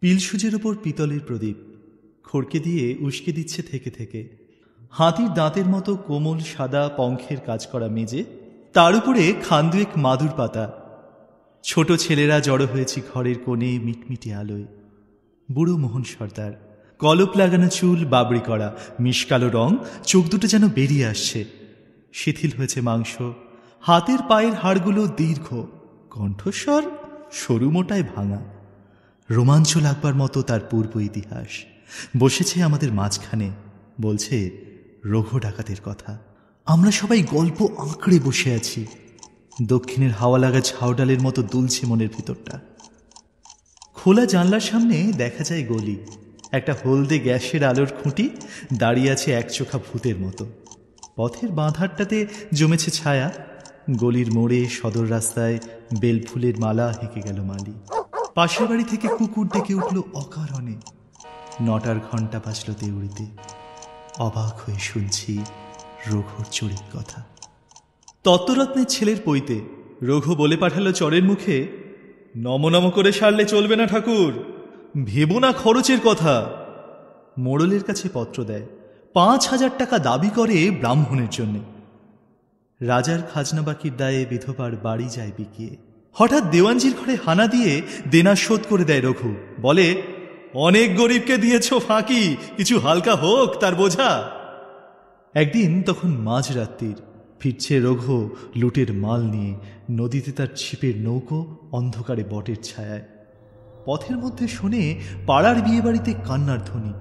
পিলসুজের ওপর পিতলের প্রদীপ খড়কে দিয়ে উস্কে দিচ্ছে থেকে থেকে। হাতির দাঁতের মতো কোমল সাদা পঙ্খের কাজ করা মেজে, তার উপরে খান্দুয়েক মাদুর পাতা। ছোট ছেলেরা জড়ো হয়েছে ঘরের কোণে মিটমিটে আলোয়। বুড়ো মোহন সর্দার, কলপ লাগানো চুল বাবড়ি করা, মিশকালো রং, চোখ দুটো যেন বেরিয়ে আসছে। শিথিল হয়েছে মাংস, হাতের পায়ের হাড়গুলো দীর্ঘ, কণ্ঠস্বর সরু মোটায় ভাঙা। রোমাঞ্চ লাগবার মতো তার পূর্ব ইতিহাস। বসেছে আমাদের মাঝখানে, বলছে রঘু ডাকাতের কথা। আমরা সবাই গল্প আঁকড়ে বসে আছি। দক্ষিণের হাওয়া লাগা ঝাউডালের মতো দুলছে মনের ভিতরটা। খোলা জানলার সামনে দেখা যায় গলি। একটা হলদে গ্যাসের আলোর খুঁটি দাঁড়িয়ে আছে একচোখা ভূতের মতো। পথের বাঁধারটাতে জমেছে ছায়া। গলির মোড়ে সদর রাস্তায় বেলফুলের মালা হেঁকে গেল মালি। পাশের বাড়ি থেকে কুকুর ডেকে উঠল অকারণে। 9টার ঘণ্টা বাজল দেউড়িতে। অবাক হয়ে শুনছি রঘুর চুরির কথা। তত্ত্বরত্নের ছেলের পৈতে রঘু বলে পাঠালো চরের মুখে, নম নম করে সারলে চলবে না ঠাকুর, ভেবো না খরচের কথা। মোড়লের কাছে পত্র দেয়, 5,000 টাকা দাবি করে ব্রাহ্মণের জন্য। রাজার খাজনা বাকির দায়ে বিধবার বাড়ি যায় বিকিয়ে। হঠাৎ দেওয়ানজির ঘরে হানা দিয়ে দেনা শোধ করে দেয় রঘু। বলে, অনেক গরিবকে দিয়েছ ফাঁকি, কিছু হালকা হোক তার বোঝা। একদিন তখন মাঝরাত্রির, ফিরছে রঘু লুটের মাল নিয়ে। নদীতে তার ছিপের নৌকো, অন্ধকারে বটের ছায়ায়। পথের মধ্যে শুনে পাড়ার বিয়ে বাড়িতে কান্নার ধ্বনি।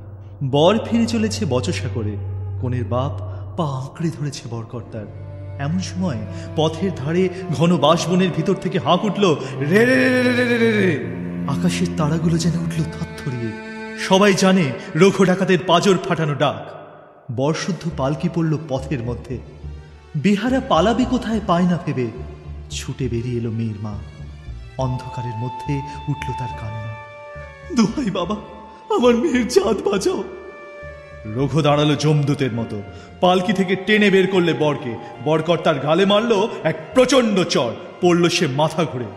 বর ফিরে চলেছে বচসা করে, কনের বাপ পা আঁকড়ে ধরেছে বরকর্তার। এমন সময় পথের ধারে ঘন বাঁশবনের ভিতর থেকে হাঁক উঠল, রে রে রে রে রে রে রে। আকাশের তারাগুলো যেন উঠল থরথরিয়ে। সবাই জানে রঘু ডাকাতের পাজর ফাটানো ডাক। বর্ষুদ্ধ পালকি পড়ল পথের মধ্যে। বেহারা পালাবে কোথায় পায় না ভেবে ছুটে বেরিয়ে এলো মেয়ের মা। অন্ধকারের মধ্যে উঠল তার কান্না, দোহাই বাবা, আমার মেয়ের জাত বাঁচাও। রঘু দাঁড়ালো যমদূতের মতো, পালকি থেকে টেনে বের করলে বরকে। বরকর্তার গালে মারল এক প্রচন্ড চড়, পড়ল সে মাথা ঘুরে।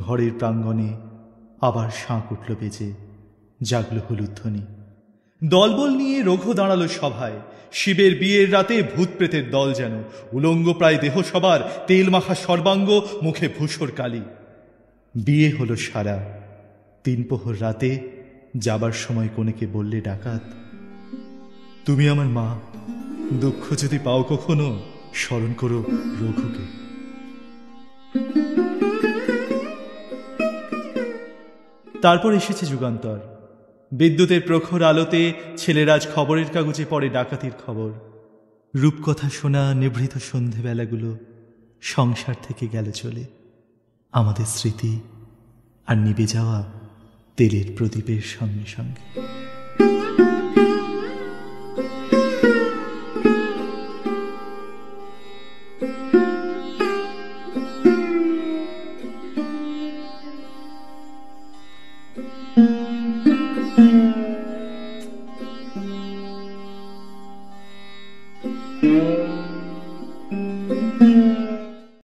ঘরের প্রাঙ্গণে আবার শাঁখ উঠল বেজে, জাগল হলুধ্বনি। দলবল নিয়ে রঘু দাঁড়ালো সভায়। শিবের বিয়ের রাতে ভূত প্রেতের দল যেন, উলঙ্গ প্রায় দেহ সবার, তেল মাখা সর্বাঙ্গ, মুখে ভূষর কালি। বিয়ে হলো সারা। 3 প্রহর রাতে যাবার সময় কনেকে বললে ডাকাত, তুমি আমার মা, দুঃখ যদি পাও কখনো স্মরণ করো রঘুকে। তারপর এসেছে যুগান্তর। বিদ্যুতের প্রখর আলোতে ছেলেরাজ খবরের কাগজে পড়ে ডাকাতির খবর। রূপকথা শোনা নিভৃত সন্ধেবেলাগুলো সংসার থেকে গেল চলে। আমাদের স্মৃতি আর নিভে যাওয়া তেলের প্রদীপের সঙ্গে সঙ্গে।